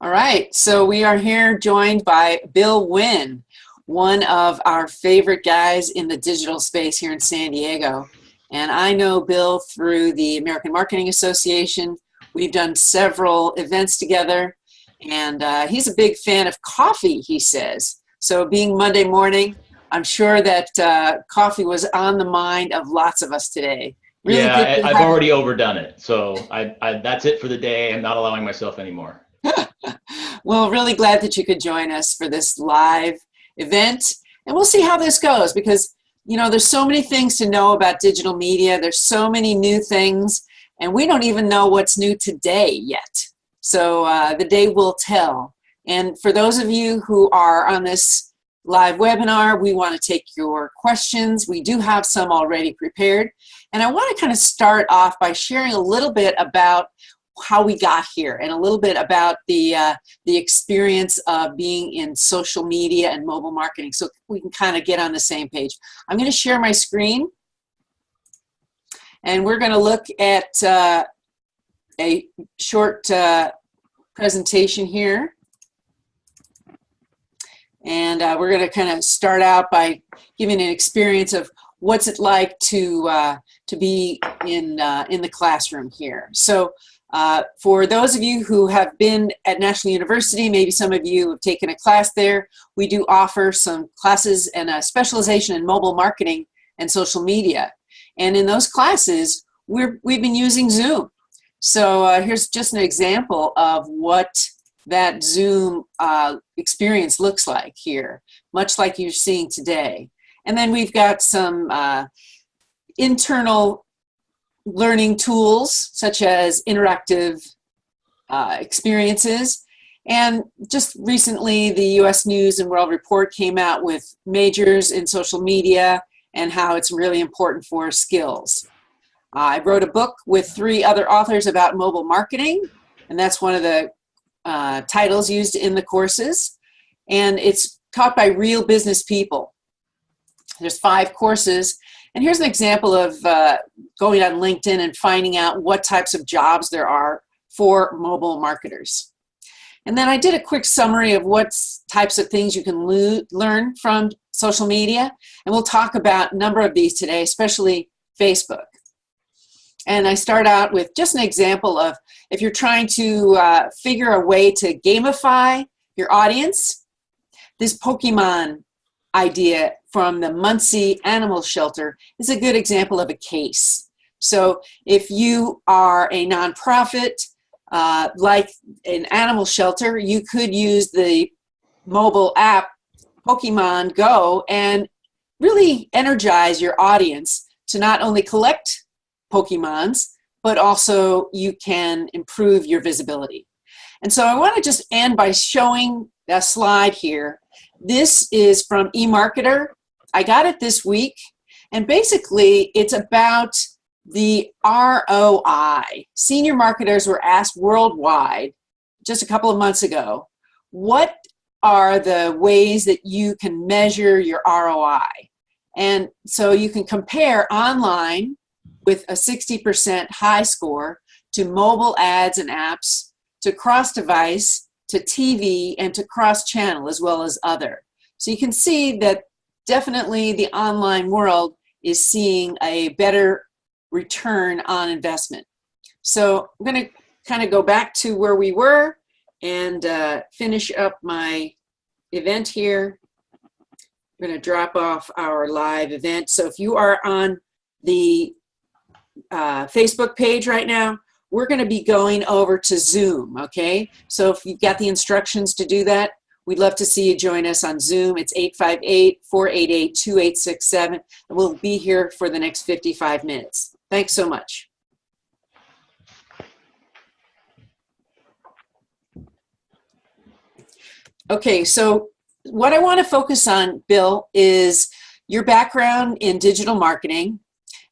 All right, so we are here joined by Bill Winn, one of our favorite guys in the digital space here in San Diego. And I know Bill through the American Marketing Association. We've done several events together, and he's a big fan of coffee, he says. So being Monday morning, I'm sure that coffee was on the mind of lots of us today. Really good Yeah, to I've have. already overdone it. So that's it for the day. I'm not allowing myself anymore. Well, really glad that you could join us for this live event. And we'll see how this goes because, there's so many things to know about digital media. There's so many new things, and we don't even know what's new today yet. So the day will tell. And for those of you who are on this live webinar, we want to take your questions. We do have some already prepared. And I want to kind of start off by sharing a little bit about how we got here and a little bit about the experience of being in social media and mobile marketing so we can kind of get on the same page. I'm going to share my screen and we're going to look at a short presentation here. And we're going to kind of start out by giving an experience of what's it like to be in the classroom here. So for those of you who have been at National University, maybe some of you have taken a class there, we do offer some classes and a specialization in mobile marketing and social media. And in those classes, we've been using Zoom. So here's just an example of what that Zoom experience looks like here, much like you're seeing today. And then we've got some internal learning tools such as interactive experiences. And just recently, the U.S. News and World Report came out with majors in social media and how it's really important for skills. I wrote a book with 3 other authors about mobile marketing, and that's one of the titles used in the courses. And it's taught by real business people. There's 5 courses. And here's an example of going on LinkedIn and finding out what types of jobs there are for mobile marketers. And then I did a quick summary of what types of things you can learn from social media. And we'll talk about a number of these today, especially Facebook. And I start out with just an example of if you're trying to figure a way to gamify your audience, this Pokemon idea from the Muncie Animal Shelter is a good example of a case. So if you are a nonprofit like an animal shelter, you could use the mobile app Pokemon Go and really energize your audience to not only collect Pokemons, but also you can improve your visibility. And so I want to just end by showing a slide here. This is from eMarketer. I got it this week, and basically it's about the ROI. Senior marketers were asked worldwide just a couple of months ago, what are the ways that you can measure your ROI? And so you can compare online with a 60% high score to mobile ads and apps, to cross-device, to TV, and to cross-channel as well as other. So you can see that definitely the online world is seeing a better return on investment. So I'm going to kind of go back to where we were and finish up my event here. I'm going to drop off our live event. So if you are on the Facebook page right now, we're going to be going over to Zoom, okay? So if you've got the instructions to do that, we'd love to see you join us on Zoom. It's 858-488-2867, and we'll be here for the next 55 minutes. Thanks so much. Okay, so what I want to focus on, Bill, is your background in digital marketing.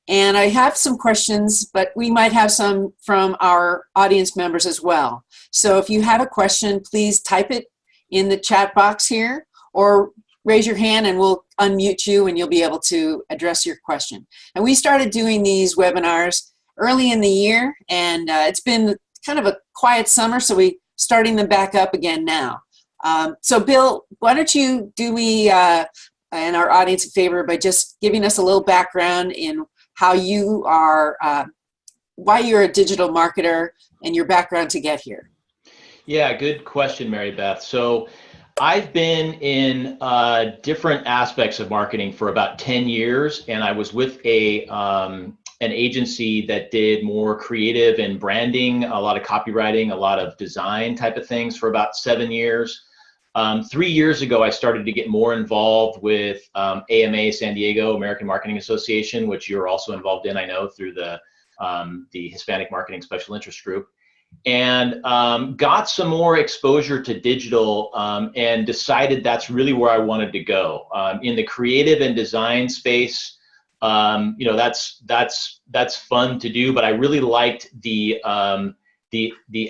And I have some questions, but we might have some from our audience members as well. So if you have a question, please type it in the chat box here or raise your hand and we'll unmute you and you'll be able to address your question. And we started doing these webinars early in the year, and it's been kind of a quiet summer, so we starting them back up again now. So Bill, why don't you do me and our audience a favor by just giving us a little background in how you are, why you're a digital marketer and your background to get here. Yeah, good question, Mary Beth. So I've been in different aspects of marketing for about 10 years, and I was with an agency that did more creative and branding, a lot of copywriting, a lot of design type of things for about 7 years. 3 years ago, I started to get more involved with AMA San Diego, American Marketing Association, which you're also involved in, I know, through the Hispanic Marketing Special Interest Group, and got some more exposure to digital and decided that's really where I wanted to go. In the creative and design space, that's fun to do, but I really liked the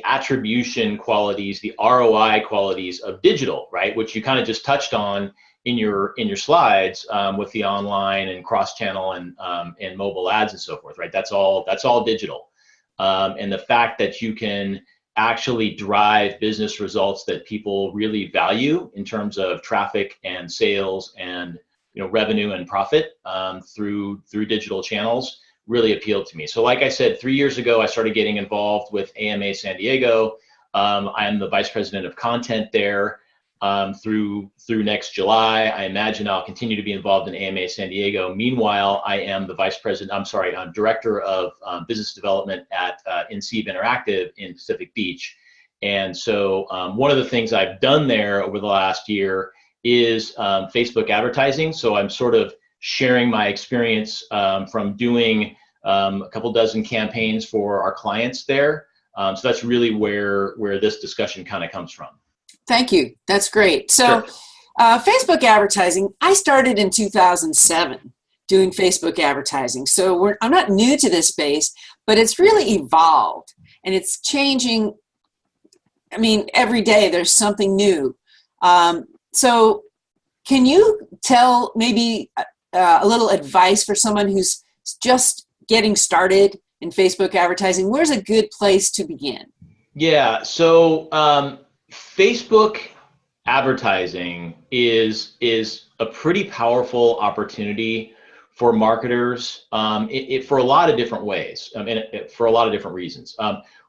attribution qualities, the ROI qualities of digital, right? Which you kind of just touched on in your slides with the online and cross-channel and mobile ads and so forth, right? That's all digital. And the fact that you can actually drive business results that people really value in terms of traffic and sales and revenue and profit through digital channels really appealed to me. So like I said, 3 years ago, I started getting involved with AMA San Diego. I am the vice president of content there through next July. I imagine I'll continue to be involved in AMA San Diego. Meanwhile, I am the I'm director of business development at Inseev Interactive in Pacific Beach. And so one of the things I've done there over the last year is Facebook advertising. So I'm sort of sharing my experience from doing a couple dozen campaigns for our clients there. So that's really where this discussion kind of comes from. Thank you. That's great. So Sure. Facebook advertising, I started in 2007 doing Facebook advertising. So I'm not new to this space, but it's really evolved and it's changing. I mean, every day there's something new. So can you tell maybe a little advice for someone who's just getting started in Facebook advertising? Where's a good place to begin? Yeah, so Facebook advertising is a pretty powerful opportunity for marketers for a lot of different ways, and for a lot of different reasons.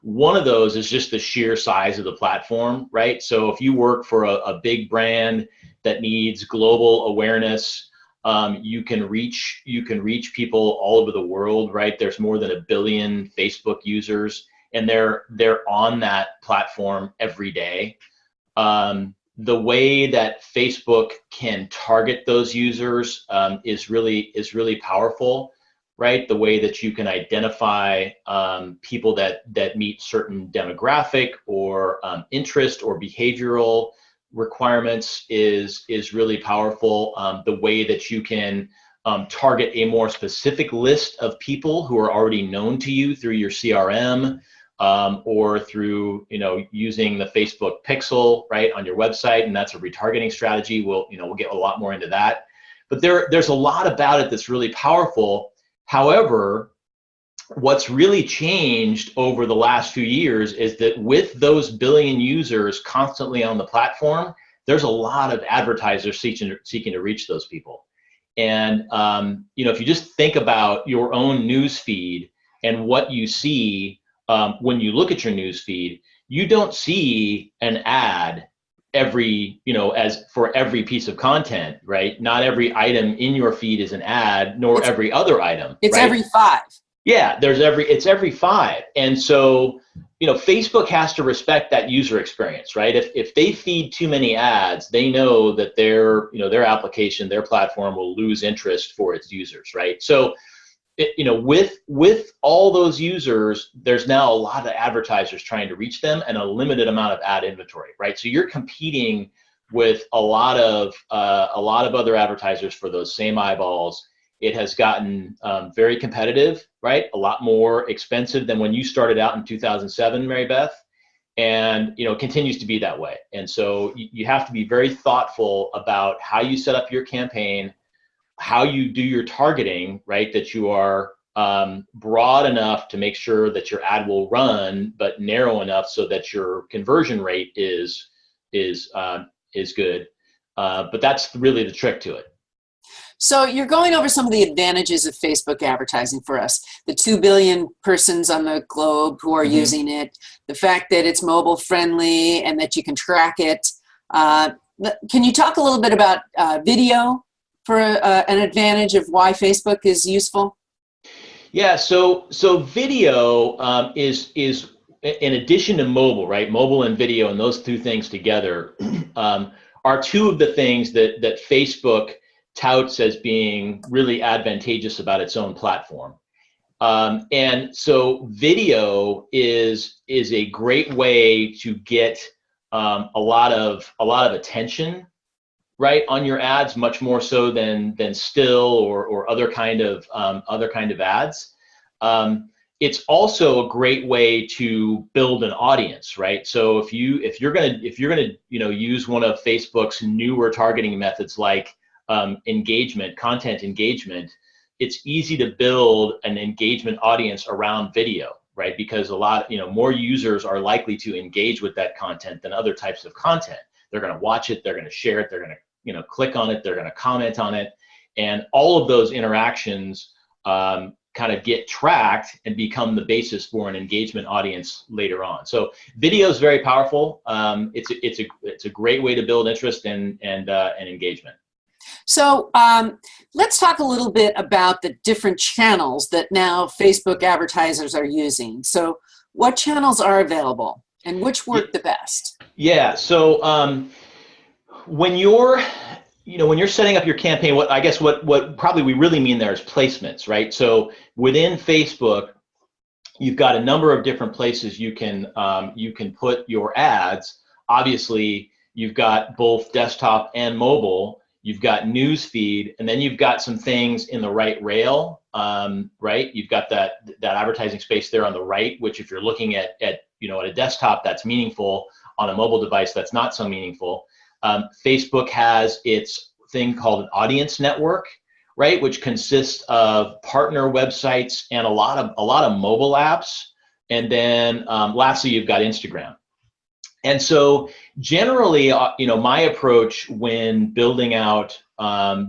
One of those is just the sheer size of the platform, right? So if you work for a big brand that needs global awareness, you can reach people all over the world, right? There's more than 1 billion Facebook users, and they're on that platform every day. The way that Facebook can target those users is really powerful, right? The way that you can identify people that meet certain demographic or interest or behavioral requirements is really powerful. The way that you can target a more specific list of people who are already known to you through your CRM, or through using the Facebook pixel right on your website, and that's a retargeting strategy. We'll get a lot more into that, but there's a lot about it that's really powerful. However, what's really changed over the last few years is that with those billion users constantly on the platform, there's a lot of advertisers seeking to reach those people. And if you just think about your own news feed and what you see when you look at your news feed, you don't see an ad as for every piece of content, right? Not every item in your feed is an ad, nor every other item. It's right? every 5. Yeah, it's every 5. And so, Facebook has to respect that user experience, right? If they feed too many ads, they know that their application, their platform will lose interest for its users, right? So, with all those users, there's now a lot of advertisers trying to reach them and a limited amount of ad inventory, right? So you're competing with a lot of other advertisers for those same eyeballs. It has gotten very competitive, right? A lot more expensive than when you started out in 2007, Mary Beth, and continues to be that way. And so you have to be very thoughtful about how you set up your campaign, how you do your targeting, right? That you are broad enough to make sure that your ad will run, but narrow enough so that your conversion rate is good. But that's really the trick to it. So you're going over some of the advantages of Facebook advertising for us. The 2 billion persons on the globe who are using it, the fact that it's mobile friendly and that you can track it. Can you talk a little bit about video for an advantage of why Facebook is useful? Yeah, so video is in addition to mobile, right? Mobile and video, and those two things together are two of the things that Facebook touts as being really advantageous about its own platform. And so video is a great way to get a lot of attention, right, on your ads, much more so than still or other kind of ads. It's also a great way to build an audience, right? So if you're gonna use one of Facebook's newer targeting methods like content engagement, it's easy to build an engagement audience around video, right? Because more users are likely to engage with that content than other types of content. They're going to watch it, they're going to share it, they're going to click on it, they're going to comment on it, and all of those interactions kind of get tracked and become the basis for an engagement audience later on. So video is very powerful. It's a great way to build interest and engagement. So let's talk a little bit about the different channels that now Facebook advertisers are using. So what channels are available and which work the best? Yeah, so when you're setting up your campaign, what probably we really mean there is placements, right? So within Facebook, you've got a number of different places you can put your ads. Obviously, you've got both desktop and mobile. You've got news feed, and then you've got some things in the right rail, right? You've got that advertising space there on the right, which if you're looking at a desktop, that's meaningful. On a mobile device, that's not so meaningful. Facebook has its thing called an audience network, right, which consists of partner websites and a lot of mobile apps, and then lastly, you've got Instagram. And so generally, my approach when building out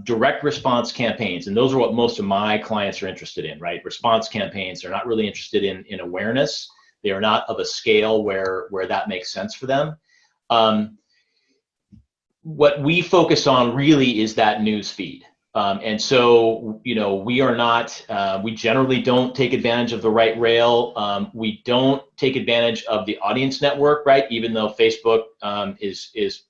direct response campaigns, and those are what most of my clients are interested in, right? Response campaigns, they're not really interested in awareness. They are not of a scale where that makes sense for them. What we focus on really is that news feed. And so, we generally don't take advantage of the right rail. We don't take advantage of the audience network, right? Even though Facebook is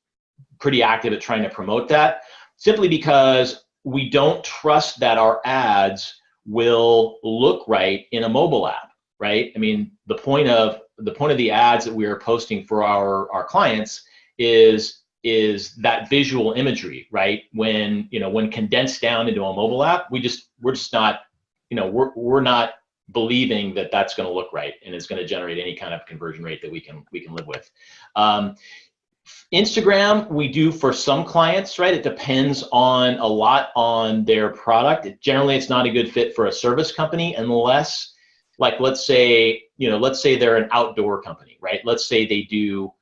pretty active at trying to promote that, simply because we don't trust that our ads will look right in a mobile app, right? I mean, the point of the ads that we are posting for our clients is that visual imagery, right? When condensed down into a mobile app, we're just not, we're not believing that that's going to look right and is going to generate any kind of conversion rate that we can live with. Instagram, we do for some clients, right? It depends a lot on their product. Generally, it's not a good fit for a service company unless, like, let's say they're an outdoor company, right? Let's say they do,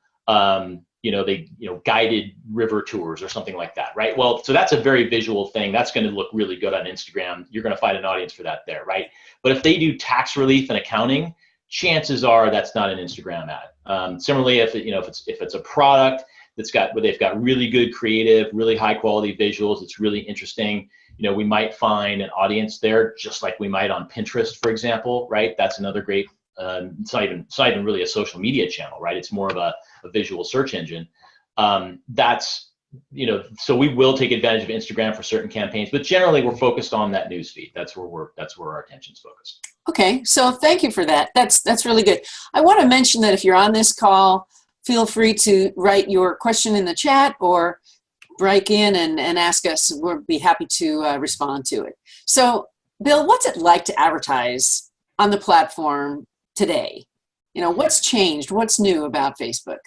guided river tours or something like that, right? Well, so that's a very visual thing. That's going to look really good on Instagram. You're going to find an audience for that there, right? But if they do tax relief and accounting, chances are that's not an Instagram ad. Similarly, if it's a product where they've got really good creative, really high quality visuals, it's really interesting. We might find an audience there, just like we might on Pinterest, for example, right? That's another great. It's not even really a social media channel, right? It's more of a visual search engine. So we will take advantage of Instagram for certain campaigns, but generally we're focused on that news feed. That's where our attention's focused. Okay, so thank you for that. That's really good. I want to mention that if you're on this call, feel free to write your question in the chat or break in and ask us. We'll be happy to respond to it. So, Bill, what's it like to advertise on the platform today? What's changed? What's new about Facebook?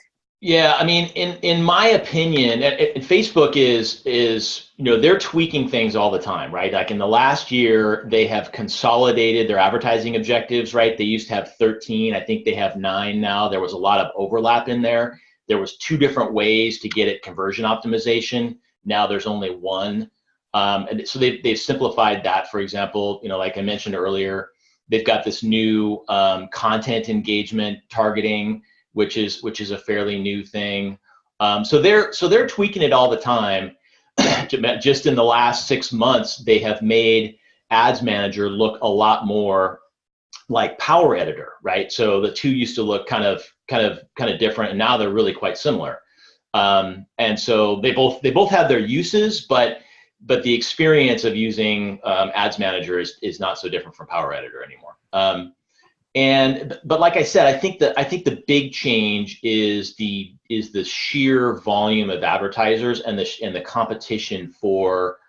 Yeah, I mean, in my opinion, and Facebook is they're tweaking things all the time, right? Like in the last year, they have consolidated their advertising objectives, right? They used to have 13, I think they have 9 now. There was a lot of overlap in there. There was 2 different ways to get it conversion optimization. Now there's only one, and so they've simplified that. For example, like I mentioned earlier, they've got this new content engagement targeting, which is a fairly new thing. So they're tweaking it all the time. Just in the last 6 months, they have made Ads Manager look a lot more like Power Editor, right? So the two used to look kind of different, and now they're really quite similar. And so they both have their uses, but the experience of using Ads Manager is not so different from Power Editor anymore. But like I said, I think the big change is the sheer volume of advertisers and the competition for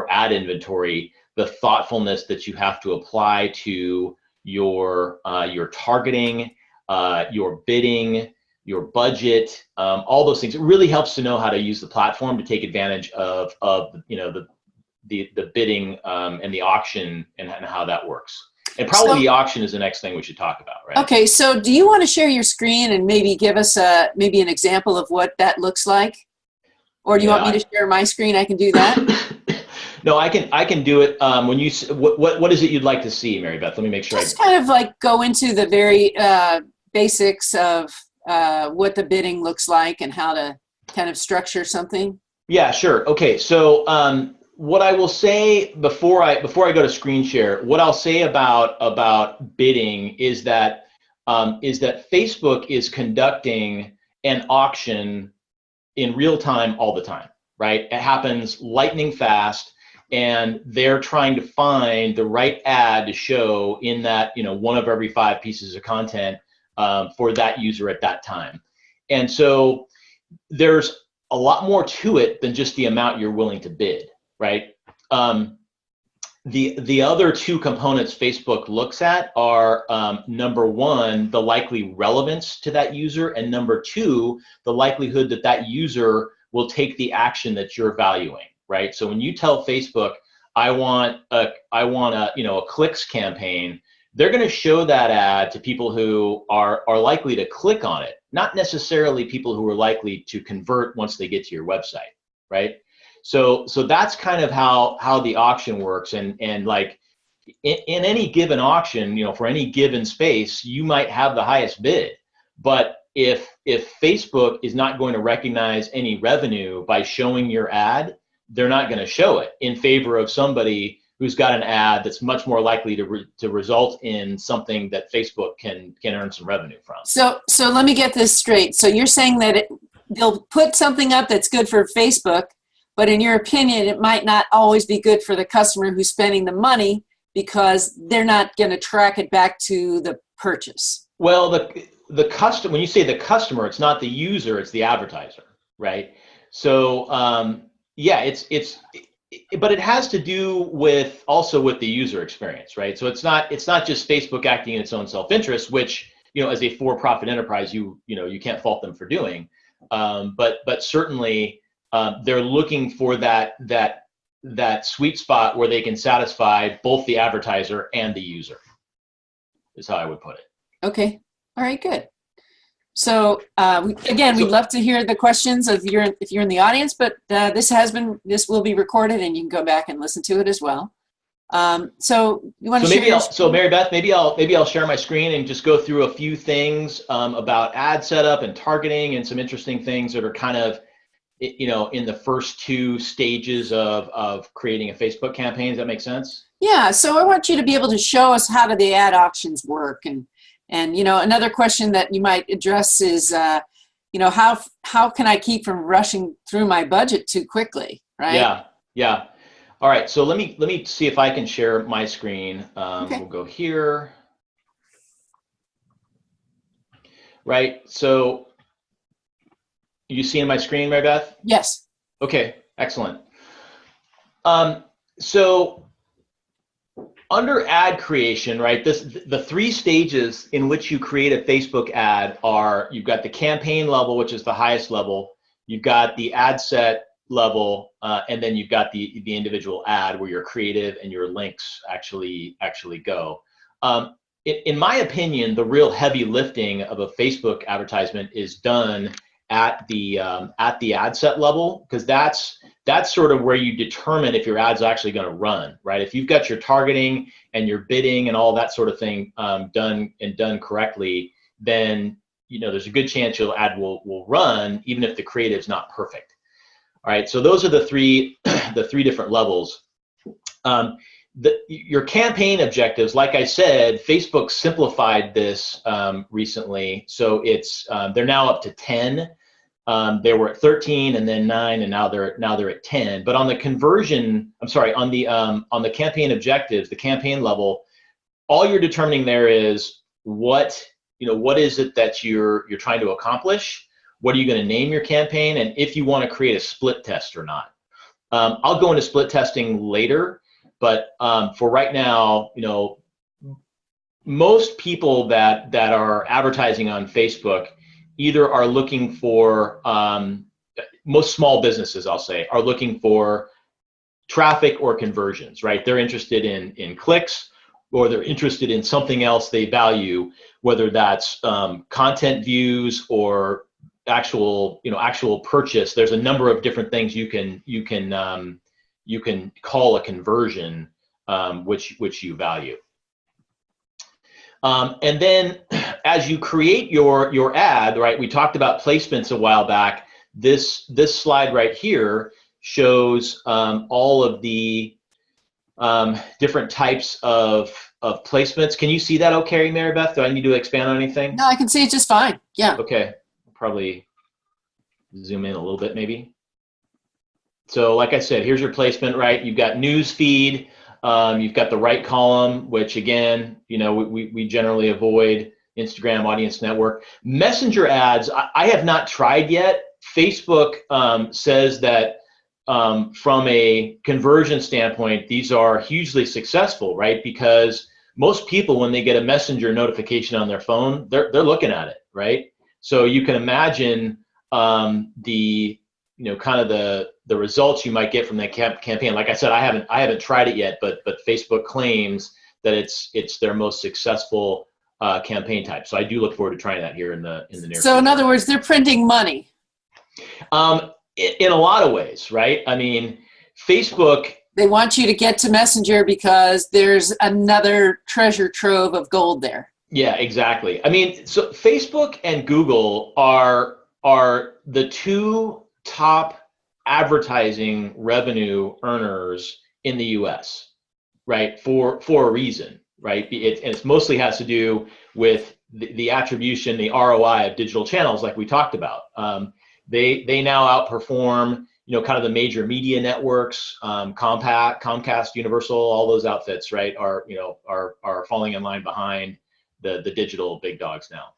ad inventory, the thoughtfulness that you have to apply to your targeting, your bidding, your budget, all those things. It really helps to know how to use the platform to take advantage of the bidding and the auction and how that works. And probably the auction is the next thing we should talk about, right? Okay, so do you want to share your screen and maybe give us maybe an example of what that looks like? Or do you want me to share my screen? I can do that. No, I can do it. When you what is it you'd like to see, Mary Beth? Let me make sure. Just kind of like go into the very basics of what the bidding looks like and how to kind of structure something. Yeah, sure. Okay, so what I will say before I go to screen share, what I'll say about bidding is that Facebook is conducting an auction in real time all the time, right? It happens lightning fast, and they're trying to find the right ad to show in that one of every 5 pieces of content for that user at that time. And so there's a lot more to it than just the amount you're willing to bid, right? The other 2 components Facebook looks at are number 1, the likely relevance to that user, and number 2, the likelihood that that user will take the action that you're valuing, right? So when you tell Facebook, I want a clicks campaign, they're going to show that ad to people who are likely to click on it, not necessarily people who are likely to convert once they get to your website, right? So that's kind of how the auction works, and like in any given auction, for any given space, you might have the highest bid, but if Facebook is not going to recognize any revenue by showing your ad, they're not going to show it in favor of somebody who's got an ad that's much more likely to result in something that Facebook can earn some revenue from. So let me get this straight. So you're saying that they'll put something up that's good for Facebook, but in your opinion, it might not always be good for the customer who's spending the money because they're not going to track it back to the purchase. Well, the customer, when you say the customer, it's not the user, it's the advertiser, right? So yeah, but it has to do also with the user experience, right? So it's not just Facebook acting in its own self-interest, which as a for-profit enterprise, you can't fault them for doing, but certainly they're looking for that sweet spot where they can satisfy both the advertiser and the user, is how I would put it. Okay. All right, good. So again, we'd love to hear the questions if you're in the audience, but this will be recorded and you can go back and listen to it as well. So you want to share? So Mary Beth, maybe I'll share my screen and just go through a few things about ad setup and targeting and some interesting things that are kind of in the first 2 stages of creating a Facebook campaign. Does that make sense? Yeah. So I want you to be able to show us how do the ad auctions work, and another question that you might address is how can I keep from rushing through my budget too quickly, right? Yeah. All right. So let me see if I can share my screen. Okay. We'll go here. Right. So you seeing my screen, Mary Beth? Yes. Okay. Excellent. So under ad creation, right, the three stages in which you create a Facebook ad are, you've got the campaign level, which is the highest level, you've got the ad set level, and then you've got the individual ad where your creative and your links actually go. In my opinion, the real heavy lifting of a Facebook advertisement is done at the ad set level, because that's sort of where you determine if your ad's actually going to run, right? If you've got your targeting and your bidding and all that sort of thing done correctly, then there's a good chance your ad will run even if the creative's not perfect. All right, so those are the three different levels. Your campaign objectives, like I said, Facebook simplified this recently, so it's they're now up to 10. They were at 13 and then 9, and now they're at 10. But on the conversion, I'm sorry, on the campaign objectives, the campaign level, all you're determining there is what is it that you're trying to accomplish. What are you going to name your campaign, and if you want to create a split test or not. I'll go into split testing later, but for right now, most people that are advertising on Facebook either are looking for, most small businesses, I'll say, are looking for traffic or conversions, right? They're interested in clicks, or they're interested in something else they value, whether that's content views or actual purchase. There's a number of different things you can call a conversion, which you value. And then as you create your ad, right, we talked about placements a while back. This slide right here shows all of the different types of placements. Can you see that okay, Mary Beth? Do I need to expand on anything? No, I can see it just fine. Yeah. Okay. Probably zoom in a little bit maybe. So like I said, here's your placement, right? You've got news feed. You've got the right column, which again, we generally avoid. Instagram audience network. Messenger ads, I have not tried yet. Facebook says that from a conversion standpoint, these are hugely successful, right? Because most people, when they get a messenger notification on their phone, they're looking at it, right? So you can imagine the kind of the results you might get from that campaign. Like I said, I haven't tried it yet, but Facebook claims that it's their most successful campaign type. So I do look forward to trying that here in the near future. So in other words, they're printing money. In a lot of ways, right? I mean, Facebook. They want you to get to Messenger because there's another treasure trove of gold there. Yeah, exactly. I mean, so Facebook and Google are the two top advertising revenue earners in the US, right? For a reason, right? It mostly has to do with the attribution, the ROI of digital channels, like we talked about. They now outperform, kind of the major media networks, Comcast, Universal, all those outfits, right? Are falling in line behind the digital big dogs now.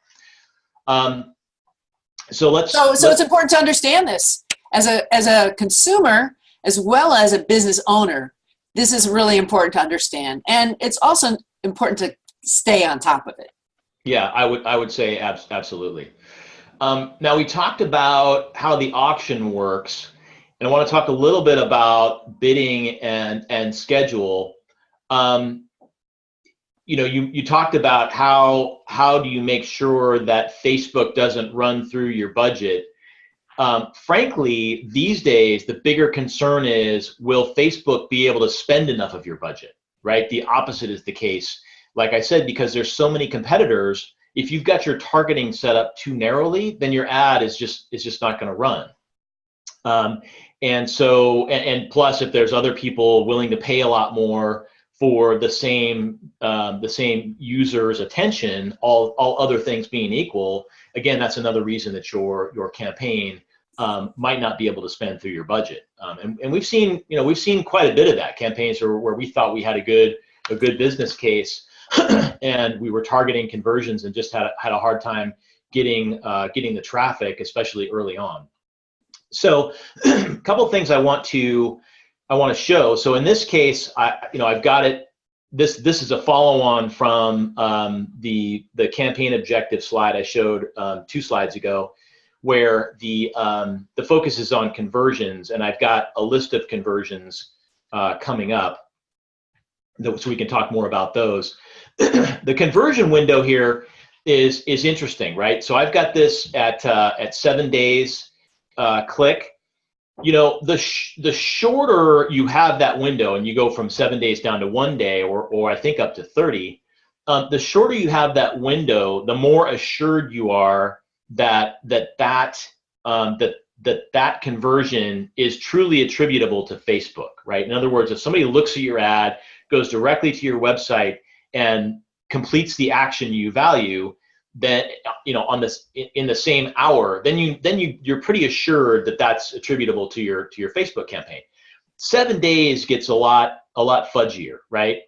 So it's important to understand this as a consumer as well as a business owner. This is really important to understand, and it's also important to stay on top of it. Yeah, I would say absolutely. Now we talked about how the auction works, and I want to talk a little bit about bidding and schedule. You talked about how do you make sure that Facebook doesn't run through your budget. Frankly, these days, the bigger concern is, will Facebook be able to spend enough of your budget, right? The opposite is the case. Like I said, because there's so many competitors, if you've got your targeting set up too narrowly, then your ad is just not going to run. And plus, if there's other people willing to pay a lot more for the same user's attention, all other things being equal, again, that's another reason that your campaign might not be able to spend through your budget. And we've seen quite a bit of that, campaigns where we thought we had a good business case, and we were targeting conversions and just had a hard time getting the traffic, especially early on. So a couple of things I want to show. So in this case, I've got it this is a follow-on from the campaign objective slide I showed 2 slides ago, where the focus is on conversions, and I've got a list of conversions coming up, so we can talk more about those. The conversion window here is interesting, right? So I've got this at 7 days click. You know, the shorter you have that window, and you go from 7 days down to 1 day, or I think up to 30, the shorter you have that window, the more assured you are that conversion is truly attributable to Facebook, right? In other words, if somebody looks at your ad, goes directly to your website, and completes the action you value, then, you know, on this in the same hour, then you're pretty assured that that's attributable to your Facebook campaign. 7 days gets a lot fudgier, right?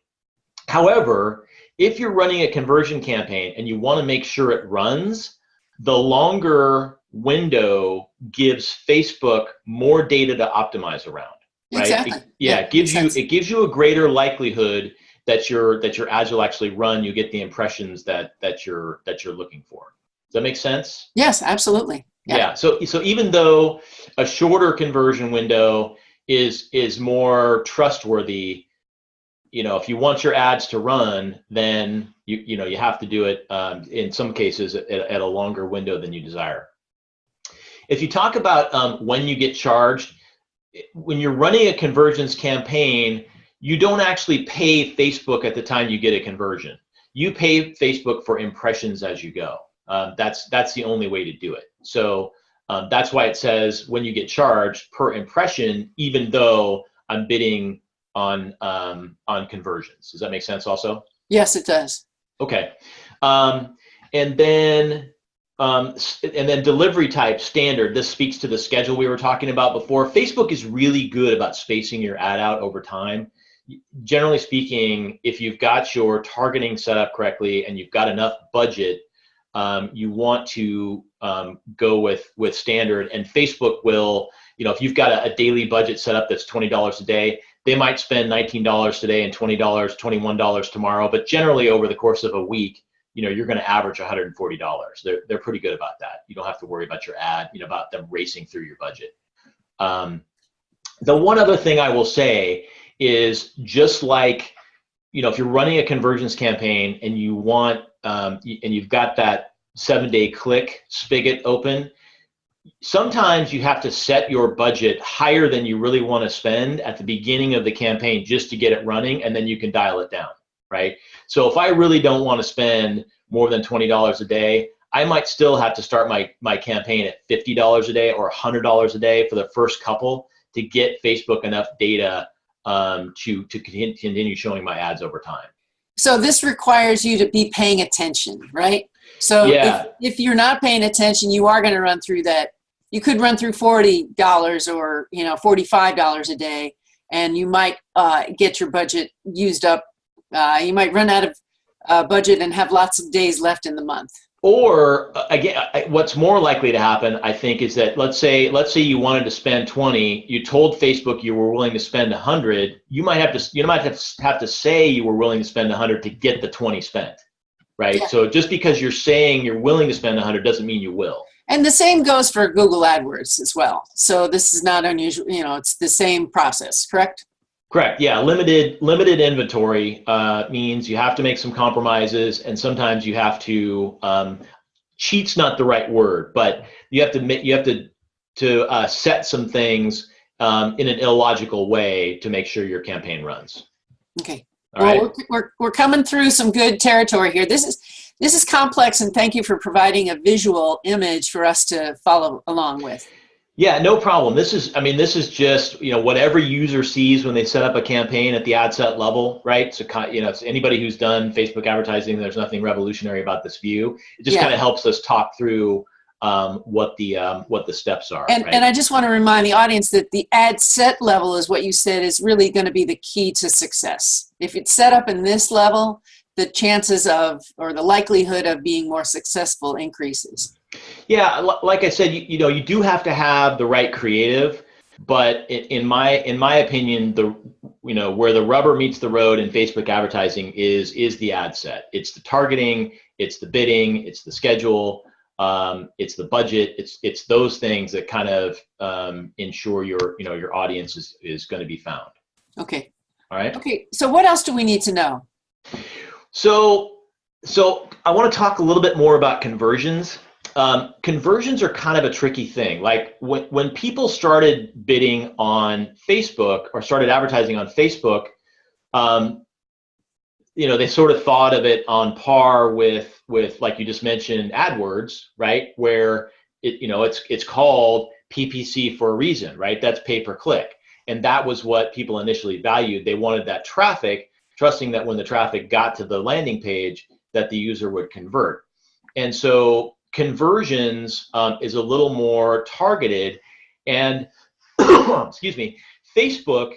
However, if you're running a conversion campaign and you want to make sure it runs, the longer window gives Facebook more data to optimize around, right? Exactly. It gives you a greater likelihood that your ads will actually run. You get the impressions that you're looking for. Does that make sense? Yes, absolutely. Yeah. So even though a shorter conversion window is more trustworthy, you know, if you want your ads to run, then you have to do it in some cases at a longer window than you desire. If you talk about when you get charged, when you're running a conversions campaign, you don't actually pay Facebook at the time you get a conversion. You pay Facebook for impressions as you go. That's the only way to do it. So that's why it says when you get charged per impression, even though I'm bidding on conversions. Does that make sense also? Yes, it does. Okay. And then delivery type standard. This speaks to the schedule we were talking about before. Facebook is really good about spacing your ad out over time. Generally speaking, if you've got your targeting set up correctly and you've got enough budget, you want to go with standard, and Facebook will, you know, if you've got a daily budget set up that's $20 a day, they might spend $19 today and $20, $21 tomorrow, but generally over the course of a week, you know, you're going to average $140. They're pretty good about that. You don't have to worry about your ad, you know, about them racing through your budget. The one other thing I will say is, just like, you know, if you're running a conversions campaign and you want, and you've got that 7-day click spigot open, sometimes you have to set your budget higher than you really want to spend at the beginning of the campaign just to get it running, and then you can dial it down, right? So if I really don't want to spend more than $20 a day, I might still have to start my campaign at $50 a day or $100 a day for the first couple to get Facebook enough data to continue showing my ads over time. So this requires you to be paying attention, right? So yeah. if you're not paying attention, you are going to run through that. You could run through $40 or, you know, $45 a day, and you might get your budget used up. You might run out of budget and have lots of days left in the month. Or again, what's more likely to happen, I think, is that let's say you wanted to spend 20, you told Facebook you were willing to spend 100. You might have to say you were willing to spend 100 to get the 20 spent, right? Yeah. So just because you're saying you're willing to spend 100 doesn't mean you will. And the same goes for Google AdWords as well. So this is not unusual. You know, it's the same process, correct? Correct. Yeah. Limited inventory means you have to make some compromises, and sometimes you have to. Cheat's not the right word, but you have to set some things in an illogical way to make sure your campaign runs. Okay. All right. We're coming through some good territory here. This is complex, and thank you for providing a visual image for us to follow along with. Yeah, no problem. This is just, you know, whatever user sees when they set up a campaign at the ad set level, right? So, you know, it's anybody who's done Facebook advertising, there's nothing revolutionary about this view. It just kind of helps us talk through what the steps are. And, right? and I just want to remind the audience that the ad set level is what you said is really going to be the key to success. If it's set up in this level, the chances of, or the likelihood of being more successful increases. Yeah, like I said, you know, you do have to have the right creative, But in my opinion, where the rubber meets the road in Facebook advertising is the ad set. It's the targeting, it's the bidding, it's the schedule, it's the budget. It's those things that kind of ensure your audience is going to be found. Okay. All right. Okay. So what else do we need to know? So I want to talk a little bit more about conversions. Conversions are kind of a tricky thing. Like when people started bidding on Facebook or started advertising on Facebook, they sort of thought of it on par with like you just mentioned, AdWords, right? Where it's called PPC for a reason, right? That's pay per click. And that was what people initially valued. They wanted that traffic, trusting that when the traffic got to the landing page, that the user would convert. And so conversions is a little more targeted, and excuse me, Facebook,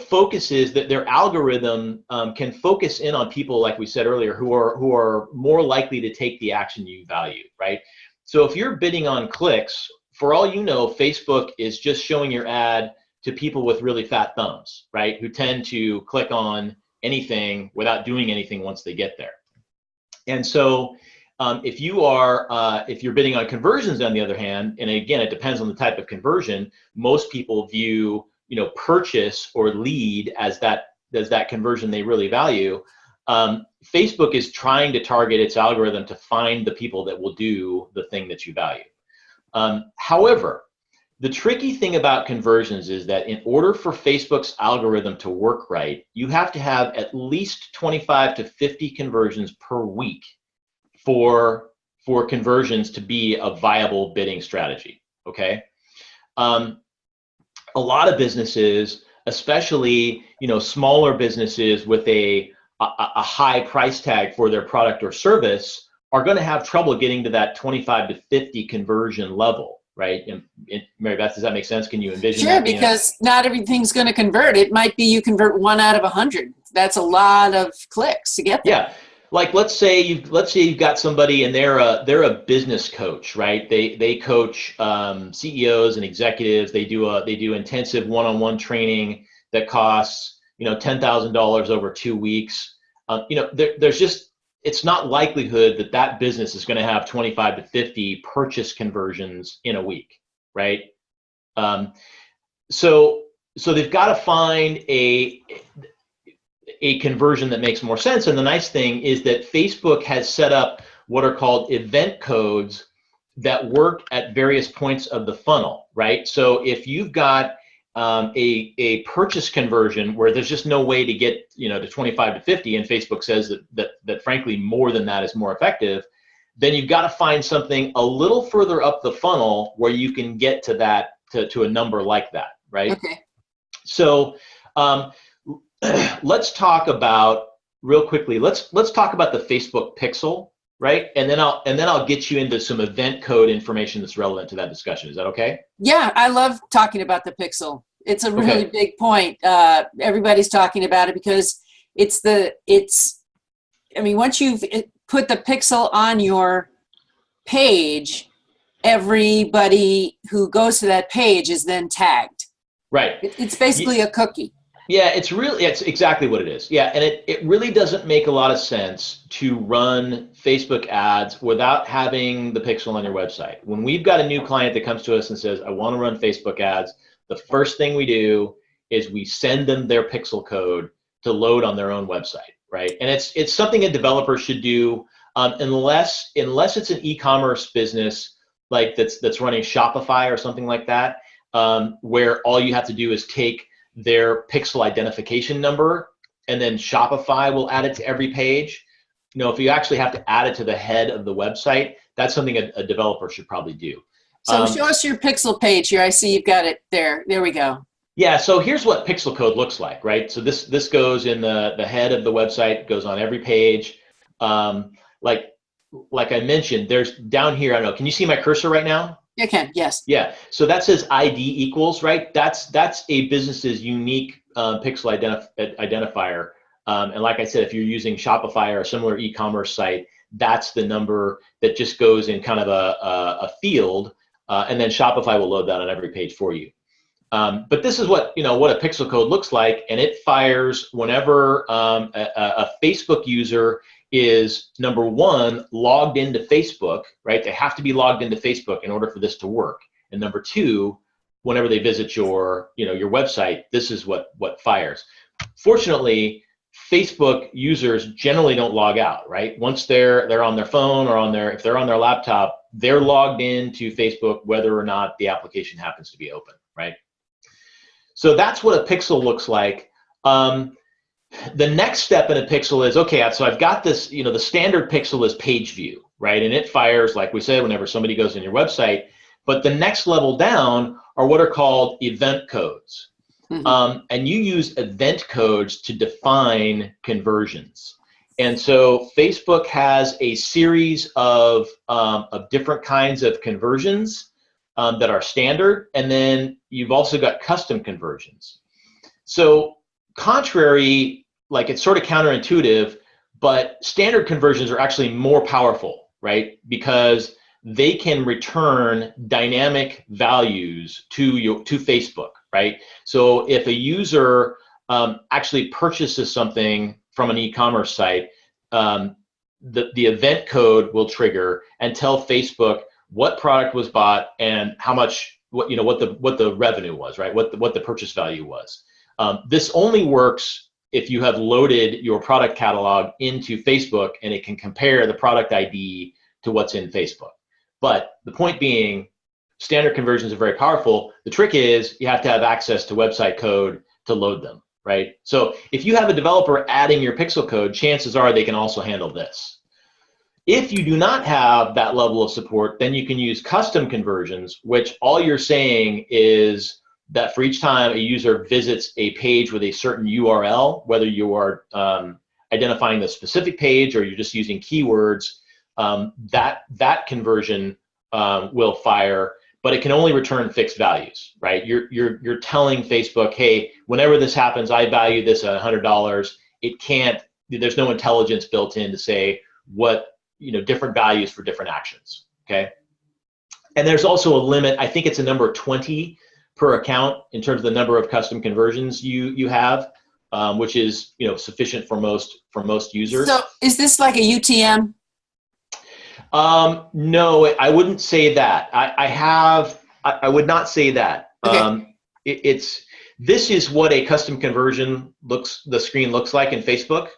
focuses that their algorithm can focus in on people, like we said earlier, who are more likely to take the action you value, right? So if you're bidding on clicks, for all you know, Facebook is just showing your ad to people with really fat thumbs, right? Who tend to click on anything without doing anything once they get there. And so if you're bidding on conversions, on the other hand, and again, it depends on the type of conversion, most people view purchase or lead as that conversion they really value. Facebook is trying to target its algorithm to find the people that will do the thing that you value. However, the tricky thing about conversions is that in order for Facebook's algorithm to work right, you have to have at least 25 to 50 conversions per week for conversions to be a viable bidding strategy, okay? A lot of businesses, especially smaller businesses with a high price tag for their product or service, are going to have trouble getting to that 25 to 50 conversion level, right? And Mary Beth, does that make sense? Can you envision Sure, that? because not everything's going to convert. It might be you convert 1 out of 100. That's a lot of clicks to get there. Yeah. Like let's say you've got somebody and they're a business coach, right? They coach CEOs and executives. They do intensive one-on-one training that costs $10,000 over 2 weeks. It's not likelihood that business is going to have 25 to 50 purchase conversions in a week, right? So they've got to find a conversion that makes more sense. And the nice thing is that Facebook has set up what are called event codes that work at various points of the funnel, right? So if you've got a purchase conversion where there's just no way to get to 25 to 50, and Facebook says that frankly more than that is more effective, then you've got to find something a little further up the funnel where you can get to that to a number like that, right? Okay. So let's talk about real quickly. Let's talk about the Facebook pixel, right? And then I'll get you into some event code information that's relevant to that discussion. Is that okay? Yeah, I love talking about the pixel. It's a really big point. Everybody's talking about it because once you've put the pixel on your page, everybody who goes to that page is then tagged. Right. It's basically a cookie. Yeah, it's exactly what it is. Yeah, and it really doesn't make a lot of sense to run Facebook ads without having the pixel on your website. When we've got a new client that comes to us and says, I want to run Facebook ads, the first thing we do is we send them their pixel code to load on their own website, right? And it's something a developer should do unless it's an e-commerce business like that's running Shopify or something like that, where all you have to do is take their pixel identification number, and then Shopify will add it to every page. If you actually have to add it to the head of the website, that's something a developer should probably do. So show us your pixel page here. I see you've got it there. There we go. Yeah, so here's what pixel code looks like, right? So this goes in the head of the website, goes on every page. Like I mentioned, there's down here, I don't know, can you see my cursor right now? You can, yes. Yeah, so that says ID equals, right? That's a business's unique pixel identifier. And like I said, if you're using Shopify or a similar e-commerce site, that's the number that just goes in kind of a field, and then Shopify will load that on every page for you. But this is what, what a pixel code looks like, and it fires whenever a Facebook user is, number one, logged into Facebook, right? They have to be logged into Facebook in order for this to work. And number two, whenever they visit your, your website, this is what fires. Fortunately, Facebook users generally don't log out, right? Once they're on their phone or if they're on their laptop, they're logged into Facebook whether or not the application happens to be open, right? So that's what a pixel looks like. The next step in a pixel is, okay, so I've got this, the standard pixel is page view, right? And it fires, like we said, whenever somebody goes in your website. But the next level down are what are called event codes. And you use event codes to define conversions. And so Facebook has a series of different kinds of conversions that are standard, and then you've also got custom conversions. So contrary, like it's sort of counterintuitive, but standard conversions are actually more powerful, right? Because they can return dynamic values to Facebook, right? So if a user actually purchases something from an e-commerce site, the event code will trigger and tell Facebook what product was bought and how much, what the revenue was, right? What the purchase value was. This only works if you have loaded your product catalog into Facebook and it can compare the product ID to what's in Facebook. But the point being, standard conversions are very powerful. The trick is you have to have access to website code to load them, right? So if you have a developer adding your pixel code, chances are they can also handle this. If you do not have that level of support, then you can use custom conversions, which all you're saying is that for each time a user visits a page with a certain URL, whether you are identifying the specific page or you're just using keywords, that conversion will fire, but it can only return fixed values, right? You're telling Facebook, hey, whenever this happens, I value this at $100. It can't. There's no intelligence built in to say what different values for different actions. Okay, and there's also a limit. I think it's a number 20 per account in terms of the number of custom conversions you have, which is sufficient for most users. So is this like a UTM? No, I wouldn't say that. I would not say that. Okay. This is what a custom conversion the screen looks like in Facebook.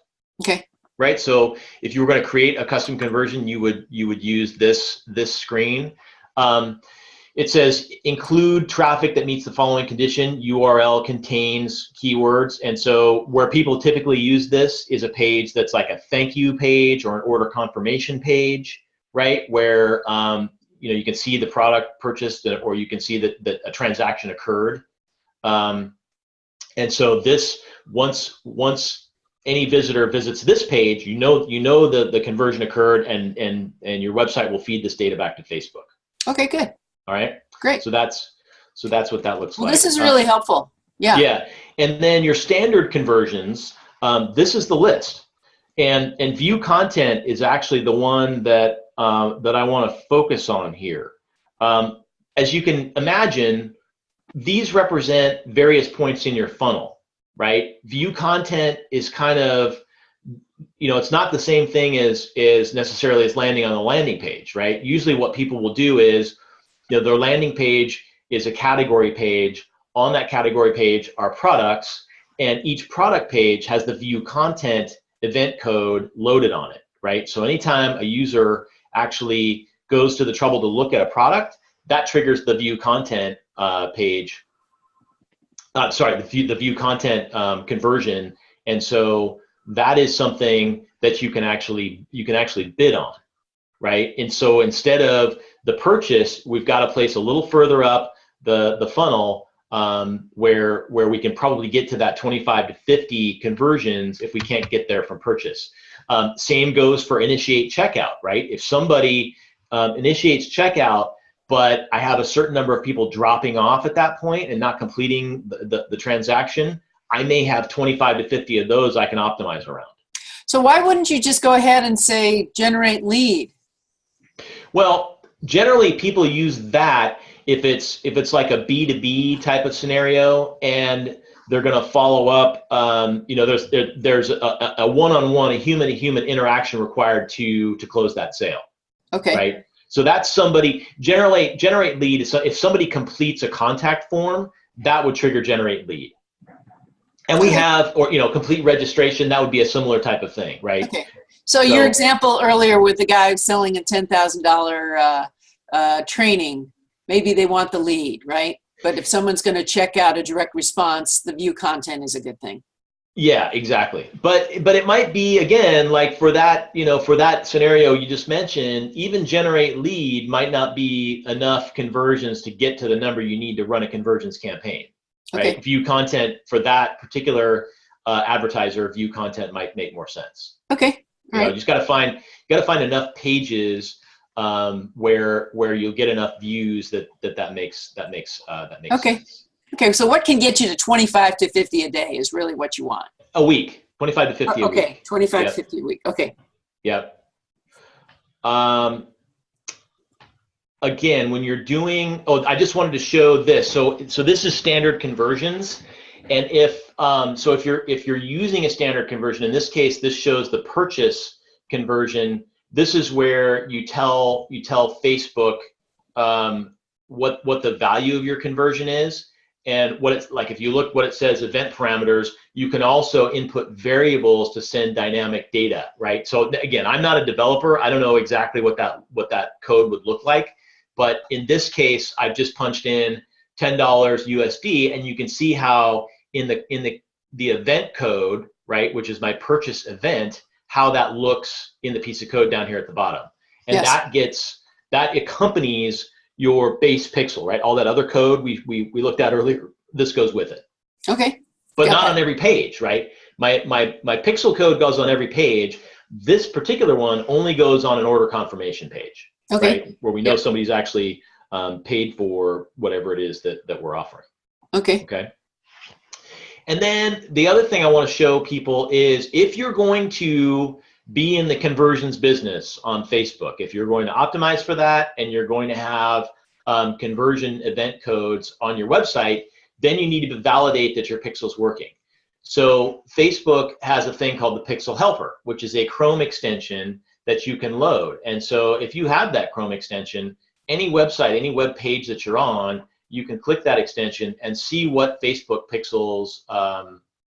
Okay. Right. So if you were going to create a custom conversion, you would use this screen. It says include traffic that meets the following condition. URL contains keywords. And so where people typically use this is a page that's like a thank you page or an order confirmation page, right? Where you can see the product purchased or you can see that a transaction occurred. And so this once any visitor visits this page, the conversion occurred and your website will feed this data back to Facebook. Okay, good. All right. Great. So that's what that looks like. Well, this is really helpful. Yeah. Yeah. And then your standard conversions, this is the list. And view content is actually the one that I want to focus on here. As you can imagine, these represent various points in your funnel, right? View content is kind of, it's not the same thing as necessarily as landing on a landing page, right? Usually what people will do is, their landing page is a category page. On that category page are products, and each product page has the view content event code loaded on it, right? So anytime a user actually goes to the trouble to look at a product, that triggers the view content page. The view content conversion, and so that is something that you can actually bid on, right? And so instead of the purchase, we've got to place a little further up the funnel where we can probably get to that 25 to 50 conversions if we can't get there from purchase. Same goes for initiate checkout, right? If somebody initiates checkout, but I have a certain number of people dropping off at that point and not completing the transaction, I may have 25 to 50 of those I can optimize around. So why wouldn't you just go ahead and say generate lead? Well, generally people use that if it's like a B2B type of scenario and they're going to follow up, there's a one-on-one, a human-to-human interaction required to close that sale. Okay. Right. So that's somebody generate lead. So if somebody completes a contact form, that would trigger generate lead. And we have, or complete registration, that would be a similar type of thing, right? Okay. So your example earlier with the guy selling a $10,000 training, maybe they want the lead, right? But if someone's going to check out a direct response, the view content is a good thing. Yeah, exactly. But it might be, again, like for that scenario you just mentioned, even generate lead might not be enough conversions to get to the number you need to run a conversions campaign. Right? Okay. View content for that particular advertiser, view content might make more sense. Okay. You just got to find enough pages where you'll get enough views that makes sense. Okay. So what can get you to 25 to 50 a day is really what you want. A week, 25 to 50 a week. Okay, 25 to 50 a week. Okay. Yep. Again, when you're doing, I just wanted to show this. So this is standard conversions, and if you're using a standard conversion, in this case, this shows the purchase conversion. This is where you tell Facebook what the value of your conversion is, and what it's like. If you look what it says, event parameters, you can also input variables to send dynamic data, right? So again, I'm not a developer. I don't know exactly what that code would look like. But in this case, I've just punched in $10 USD, and you can see how in the event code, right, which is my purchase event, how that looks in the piece of code down here at the bottom. And that accompanies your base pixel, right? All that other code we looked at earlier, this goes with it. Okay. But not on every page, right? My pixel code goes on every page. This particular one only goes on an order confirmation page. Okay. Right? Where we know somebody's actually paid for whatever it is that we're offering. Okay. Okay. And then the other thing I want to show people is, if you're going to be in the conversions business on Facebook, if you're going to optimize for that and you're going to have conversion event codes on your website, then you need to validate that your pixel's working. So Facebook has a thing called the Pixel Helper, which is a Chrome extension that you can load. And so if you have that Chrome extension, any website, any web page that you're on, you can click that extension and see what Facebook pixels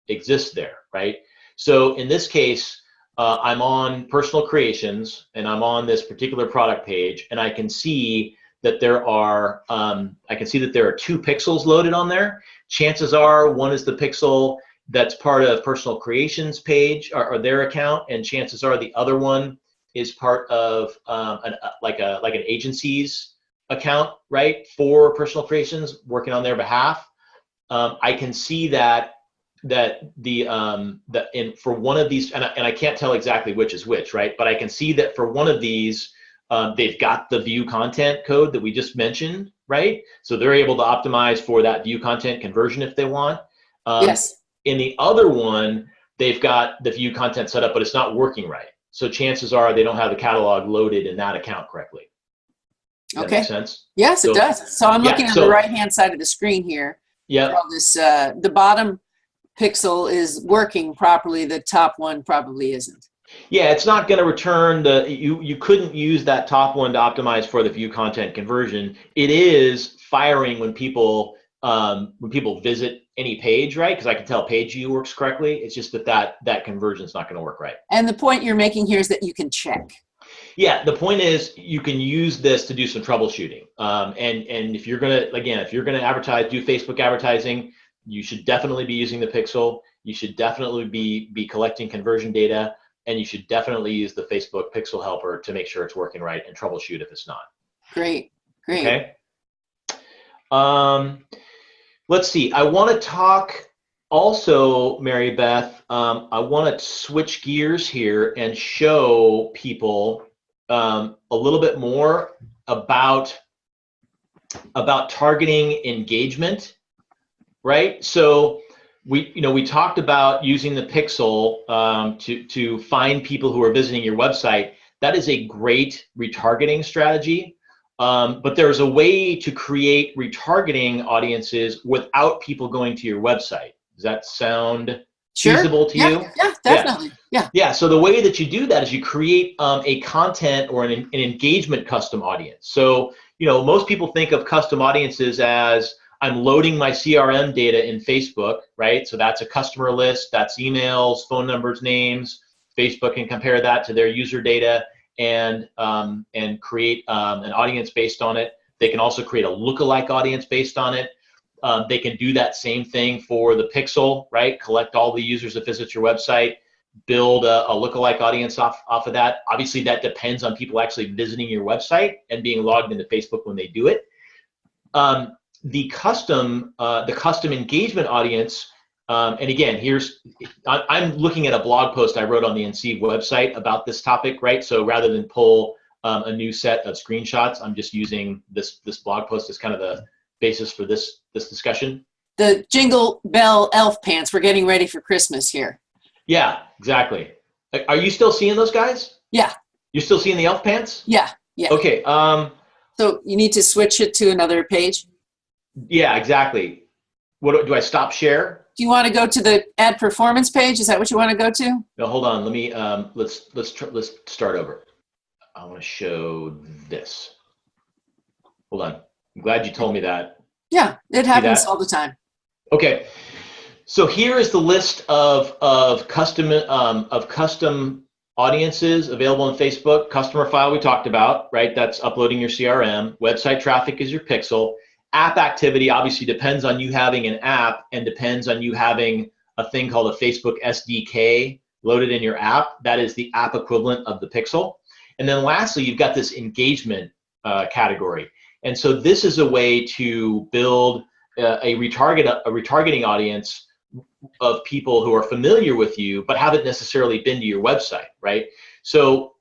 exist there, right? So in this case, I'm on personal creations, and I'm on this particular product page, and I can see that there are two pixels loaded on there. Chances are one is the pixel that's part of personal creations page or their account, and chances are the other one is part of an agency's account, right, for personal creations working on their behalf. I can see that for one of these, and I can't tell exactly which is which, right, but I can see that for one of these, they've got the view content code that we just mentioned, right? So they're able to optimize for that view content conversion if they want. Yes. In the other one, they've got the view content set up, but it's not working right. So chances are they don't have the catalog loaded in that account correctly. Does that make sense? Yes, it does. So I'm looking on the right-hand side of the screen here. Yeah. The bottom pixel is working properly. The top one probably isn't. Yeah, it's not going to return you couldn't use that top one to optimize for the view content conversion. It is firing when people visit any page, right? Because I can tell page view works correctly. It's just that conversion is not going to work right. And the point you're making here is that you can check. Yeah, the point is you can use this to do some troubleshooting. And if you're gonna advertise, do Facebook advertising, you should definitely be using the pixel. You should definitely be collecting conversion data, and you should definitely use the Facebook Pixel Helper to make sure it's working right and troubleshoot if it's not. Great. Okay. Let's see. I want to talk also, Mary Beth. I want to switch gears here and show people a little bit more about targeting engagement, right? So we talked about using the pixel to find people who are visiting your website. That is a great retargeting strategy. But there's a way to create retargeting audiences without people going to your website. Does that sound Sure. feasible to Yeah. you? Yeah. Definitely. Yeah. Yeah. So the way that you do that is you create a content or an engagement custom audience. So, most people think of custom audiences as I'm loading my CRM data in Facebook, right? So that's a customer list, that's emails, phone numbers, names. Facebook can compare that to their user data and create an audience based on it. They can also create a lookalike audience based on it. They can do that same thing for the pixel, right? Collect all the users that visit your website, build a lookalike audience off of that. Obviously, that depends on people actually visiting your website and being logged into Facebook when they do it. The custom engagement audience, and again, I'm looking at a blog post I wrote on the Inseev website about this topic, right? So rather than pull a new set of screenshots, I'm just using this blog post as kind of the basis for this discussion. The Jingle Bell elf pants. We're getting ready for Christmas here. Yeah, exactly. Are you still seeing those guys? Yeah. You're still seeing the elf pants? Yeah. Yeah. Okay. So you need to switch it to another page. Yeah, exactly. What do I stop share? Do you want to go to the ad performance page? Is that what you want to go to? No, hold on. Let me let's start over. I want to show this. Hold on. I'm glad you told me that. Yeah, it happens all the time. Okay. So here is the list of custom audiences available on Facebook. Customer file we talked about, right? That's uploading your CRM. Website traffic is your pixel. App activity obviously depends on you having an app and depends on you having a thing called a Facebook SDK loaded in your app. That is the app equivalent of the pixel. And then lastly, you've got this engagement category. And so this is a way to build a retargeting audience of people who are familiar with you but haven't necessarily been to your website, right? So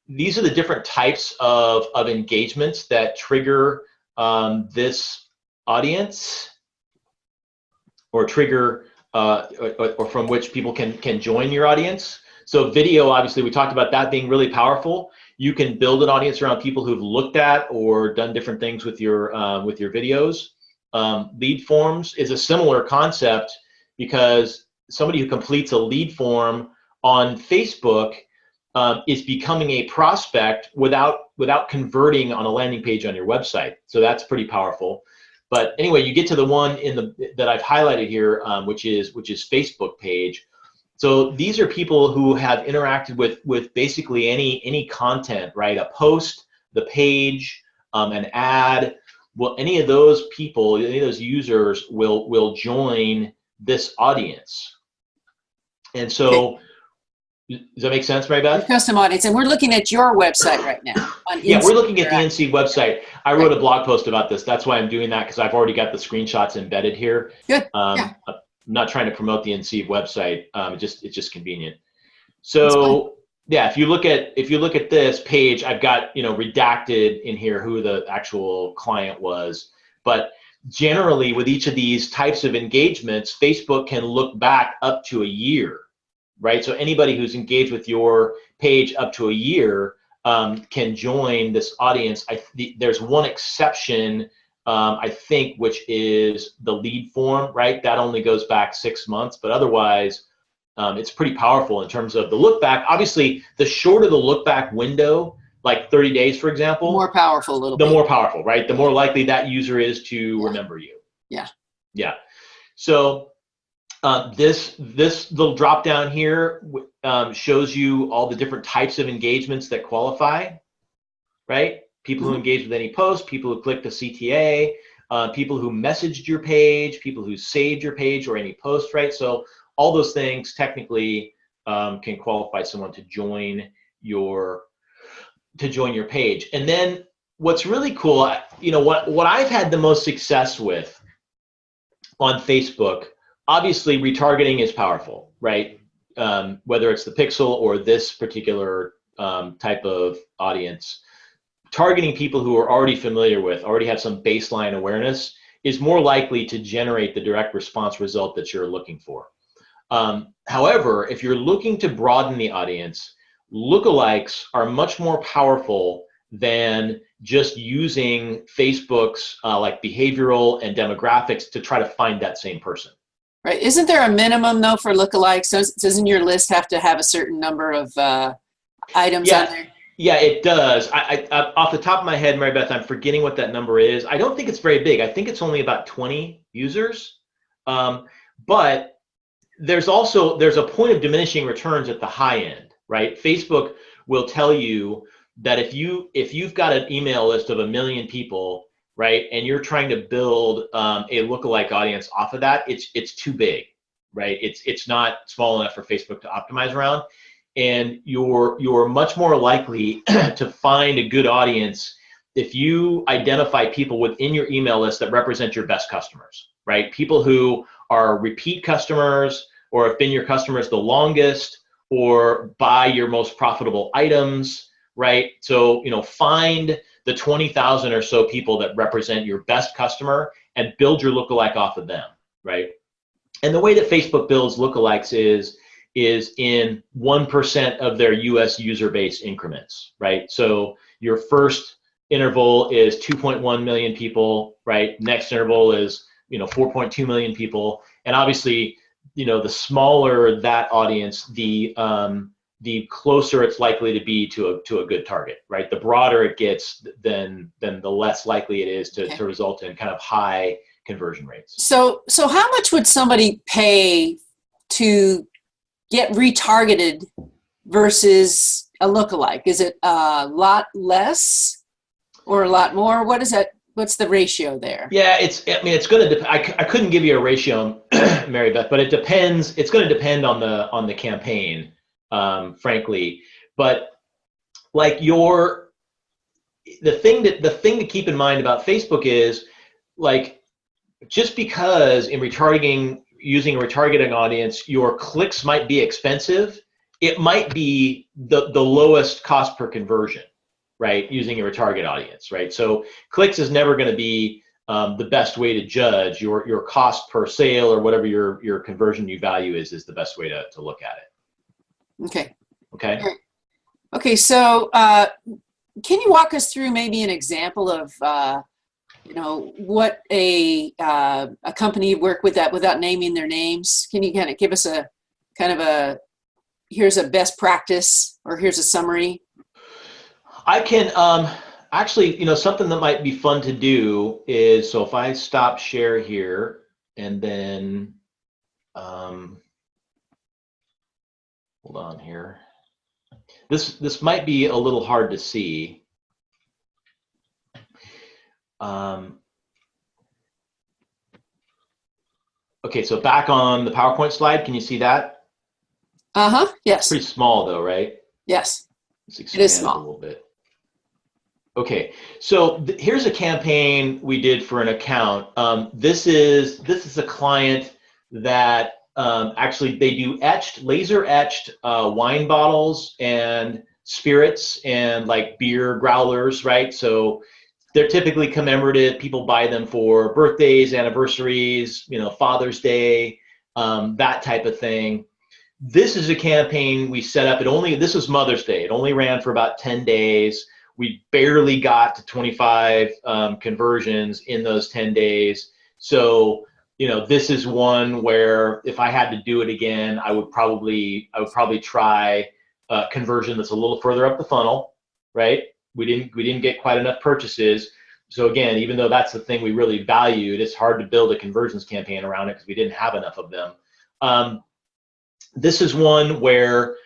these are the different types of engagements that trigger this audience, or trigger or from which people can join your audience. So video, obviously, we talked about that being really powerful. You can build an audience around people who've looked at or done different things with your videos. Lead forms is a similar concept, because somebody who completes a lead form on Facebook is becoming a prospect without converting on a landing page on your website. So that's pretty powerful. But anyway, you get to the one that I've highlighted here, which is Facebook page. So these are people who have interacted with basically any content, right? A post, the page, an ad. Well, any of those people, any of those users will join this audience. And so, does that make sense, Mary Beth? Custom audience, and we're looking at your website right now. Yeah, we're looking at the Inseev website. I wrote a blog post about this. That's why I'm doing that, because I've already got the screenshots embedded here. Good. I'm not trying to promote the Inseev website. It's just convenient. So yeah, if you look at this page, I've got redacted in here who the actual client was, but generally with each of these types of engagements, Facebook can look back up to a year, right? So anybody who's engaged with your page up to a year can join this audience. There's one exception, I think, which is the lead form, right? That only goes back 6 months, but otherwise, it's pretty powerful in terms of the look back. Obviously, the shorter the look back window, like 30 days, for example, more powerful, the more powerful, right? The more likely that user is to remember you. Yeah. Yeah. So this little drop down here shows you all the different types of engagements that qualify, right? People who engage with any post, people who clicked a CTA, people who messaged your page, people who saved your page or any post, right? So all those things technically can qualify someone to join your page. And then what's really cool, what I've had the most success with on Facebook, obviously retargeting is powerful, right? Whether it's the pixel or this particular type of audience, targeting people who are already familiar with, already have some baseline awareness, is more likely to generate the direct response result that you're looking for. However, if you're looking to broaden the audience, lookalikes are much more powerful than just using Facebook's like behavioral and demographics to try to find that same person. Right. Isn't there a minimum though for lookalikes? Doesn't your list have to have a certain number of items on there? Yeah, it does. I off the top of my head, Mary Beth, I'm forgetting what that number is. I don't think it's very big. I think it's only about 20 users. But there's a point of diminishing returns at the high end, right? Facebook will tell you that if you've got an email list of 1 million people, right, and you're trying to build a lookalike audience off of that, it's too big, right? It's not small enough for Facebook to optimize around, and you're much more likely to find a good audience if you identify people within your email list that represent your best customers, right? People who are repeat customers or have been your customers the longest or buy your most profitable items, right? So, find the 20,000 or so people that represent your best customer and build your lookalike off of them, right? And the way that Facebook builds lookalikes is in 1% of their US user base increments, right? So your first interval is 2.1 million people, right? Next interval is 4.2 million people, and obviously the smaller that audience, the closer it's likely to be to a good target, right? The broader it gets, then the less likely it is to result in kind of high conversion rates. So how much would somebody pay to get retargeted versus a lookalike? Is it a lot less or a lot more? What is that? What's the ratio there? Yeah, it's going to. I couldn't give you a ratio, Mary Beth, but it depends. It's going to depend on the campaign, frankly. But like the thing to keep in mind about Facebook is, like, just because in using a retargeting audience, your clicks might be expensive, it might be the lowest cost per conversion, right? Using a retarget audience, right? So clicks is never going to be the best way to judge your cost per sale, or whatever your conversion you value is the best way to look at it. Okay. Okay. So can you walk us through maybe an example of what a company you work with that without naming their names? Can you kind of give us a here's a best practice, or here's a summary? I can actually, something that might be fun to do is, so if I stop share here and then hold on here. This might be a little hard to see. Okay, so back on the PowerPoint slide, can you see that? Yes. It's pretty small though, right? Yes. Let's expand it is small. A little bit. Okay, so here's a campaign we did for an account. This is a client that actually they do laser etched wine bottles and spirits and like beer growlers, right? So they're typically commemorative. People buy them for birthdays, anniversaries, Father's Day, that type of thing. This is a campaign we set up. This was Mother's Day. It only ran for about 10 days. We barely got to 25 conversions in those 10 days. So, this is one where if I had to do it again, I would probably try a conversion that's a little further up the funnel, right? We didn't get quite enough purchases. So again, even though that's the thing we really valued, it's hard to build a conversions campaign around it because we didn't have enough of them. This is one where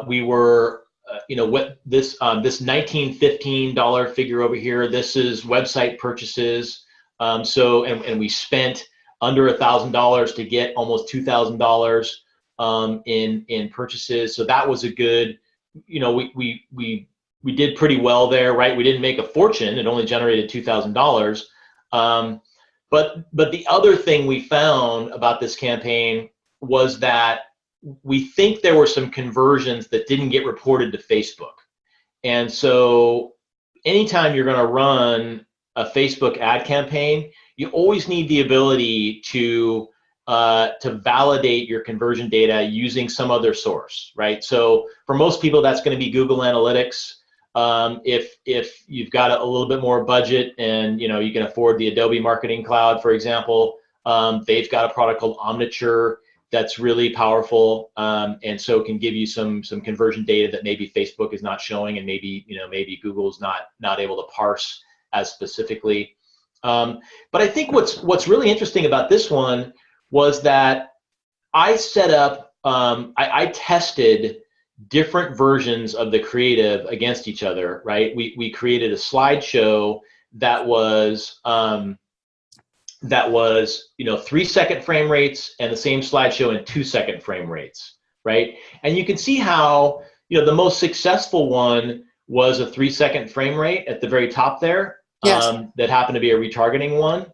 we were, this $19.15 figure over here. This is website purchases. And we spent under $1,000 to get almost $2,000 in purchases. So that was a good, we did pretty well there, right? We didn't make a fortune. It only generated $2,000. But the other thing we found about this campaign was that we think there were some conversions that didn't get reported to Facebook. And so anytime you're going to run a Facebook ad campaign, you always need the ability to validate your conversion data using some other source, right? So for most people, that's going to be Google Analytics. If you've got a little bit more budget and you can afford the Adobe Marketing Cloud, for example, they've got a product called Omniture that's really powerful, and so can give you some conversion data that maybe Facebook is not showing, and maybe Google's not able to parse as specifically. But I think what's really interesting about this one was that I set up, I tested different versions of the creative against each other, right? We created a slideshow that was 3-second frame rates, and the same slideshow in 2-second frame rates, right? And you can see how the most successful one was a 3-second frame rate at the very top there. Yes. That happened to be a retargeting one,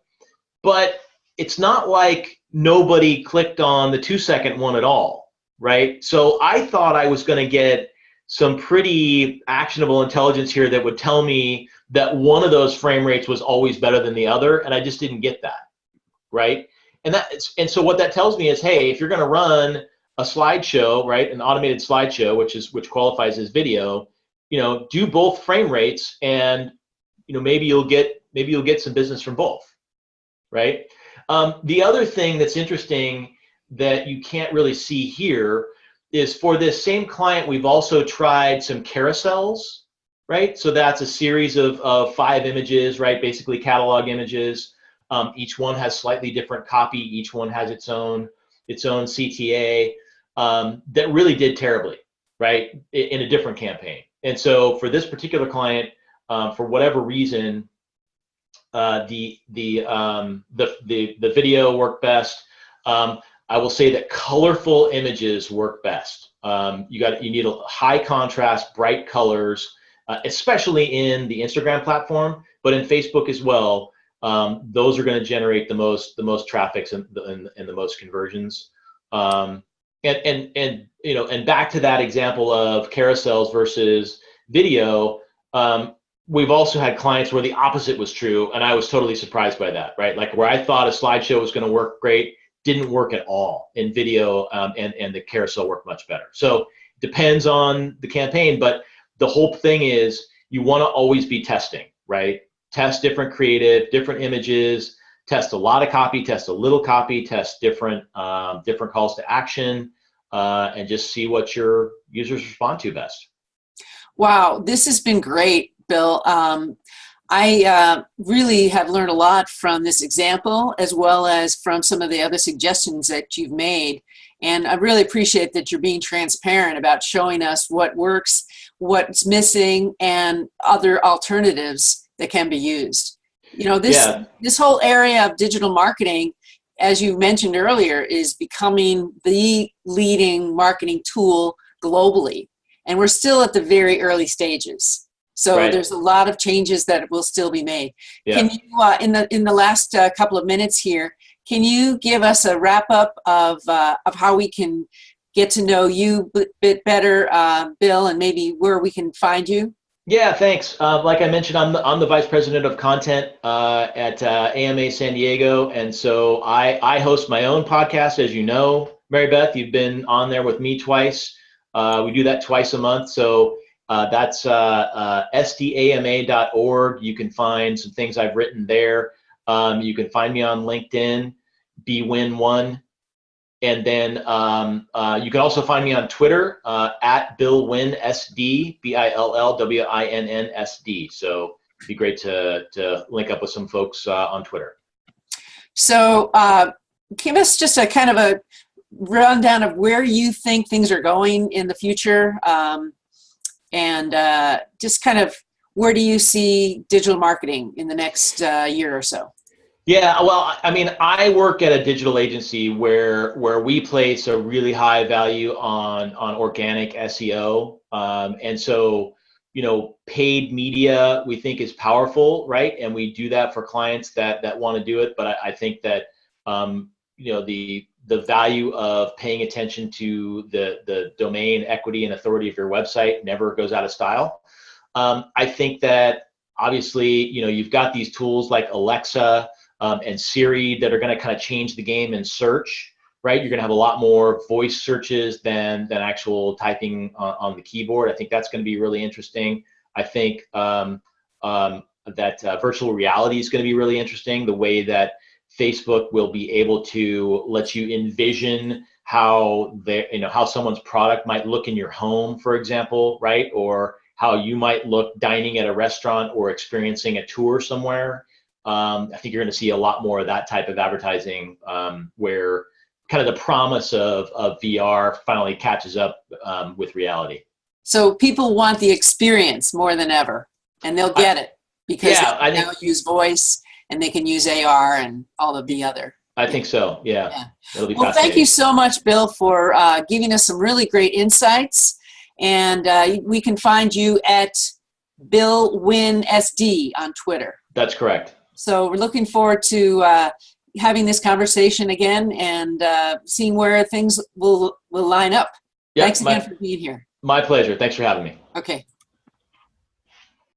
but it's not like nobody clicked on the 2-second one at all, right? So I thought I was going to get some pretty actionable intelligence here that would tell me that one of those frame rates was always better than the other, and I just didn't get that, right? And so what that tells me is, hey, if you're going to run a slideshow, right, an automated slideshow, which qualifies as video, do both frame rates, and maybe you'll get some business from both, right? The other thing that's interesting that you can't really see here is for this same client, we've also tried some carousels, right? So that's a series of 5 images, right? Basically catalog images. Each one has slightly different copy. Each one has its own CTA that really did terribly, right? In a different campaign. And so for this particular client, for whatever reason, the video worked best. I will say that colorful images work best. You need a high contrast, bright colors, especially in the Instagram platform, but in Facebook as well. Those are going to generate the most traffic and the most conversions. And back to that example of carousels versus video. We've also had clients where the opposite was true, and I was totally surprised by that, right? Like where I thought a slideshow was going to work great, didn't work at all in video, and the carousel worked much better. So it depends on the campaign, but the whole thing is you want to always be testing, right? Test different creative, different images, test a lot of copy, test a little copy, test different calls to action, and just see what your users respond to best. Wow, this has been great, Bill. I really have learned a lot from this example, as well as from some of the other suggestions that you've made. And I really appreciate that you're being transparent about showing us what works, what's missing, and other alternatives that can be used. This whole area of digital marketing, as you mentioned earlier, is becoming the leading marketing tool globally. And we're still at the very early stages. So right. There's a lot of changes that will still be made. Yeah. Can you, in the last couple of minutes here, can you give us a wrap up of how we can get to know you a bit better, Bill, and maybe where we can find you? Yeah, thanks. Like I mentioned, I'm the vice president of content at AMA San Diego, and so I host my own podcast, as you know, Mary Beth. You've been on there with me twice. We do that twice a month, so that's sdama.org. You can find some things I've written there. You can find me on LinkedIn, bwin1. And then you can also find me on Twitter at BillWinnSD, BillWinnsD. So it'd be great to link up with some folks on Twitter. So give us just a kind of a rundown of where you think things are going in the future, and just kind of where do you see digital marketing in the next year or so? Yeah, well, I mean, I work at a digital agency where we place a really high value on organic SEO, and so paid media we think is powerful, right? And we do that for clients that want to do it. But I think that the value of paying attention to the domain equity and authority of your website never goes out of style. I think that obviously you've got these tools like Alexa and Siri that are going to kind of change the game in search, right? You're going to have a lot more voice searches than actual typing on the keyboard. I think that's going to be really interesting. I think that virtual reality is going to be really interesting. The way that Facebook will be able to let you envision how how someone's product might look in your home, for example, right? Or how you might look dining at a restaurant or experiencing a tour somewhere. I think you're going to see a lot more of that type of advertising, where kind of the promise of VR finally catches up with reality. So people want the experience more than ever, and they'll get it because yeah, they can now use voice and they can use AR and all of the other. I think so. Yeah. It'll be well, thank you so much, Bill, for giving us some really great insights. And we can find you at Bill Winn SD on Twitter. That's correct. So we're looking forward to having this conversation again and seeing where things will line up. Thanks again for being here. My pleasure. Thanks for having me. Okay.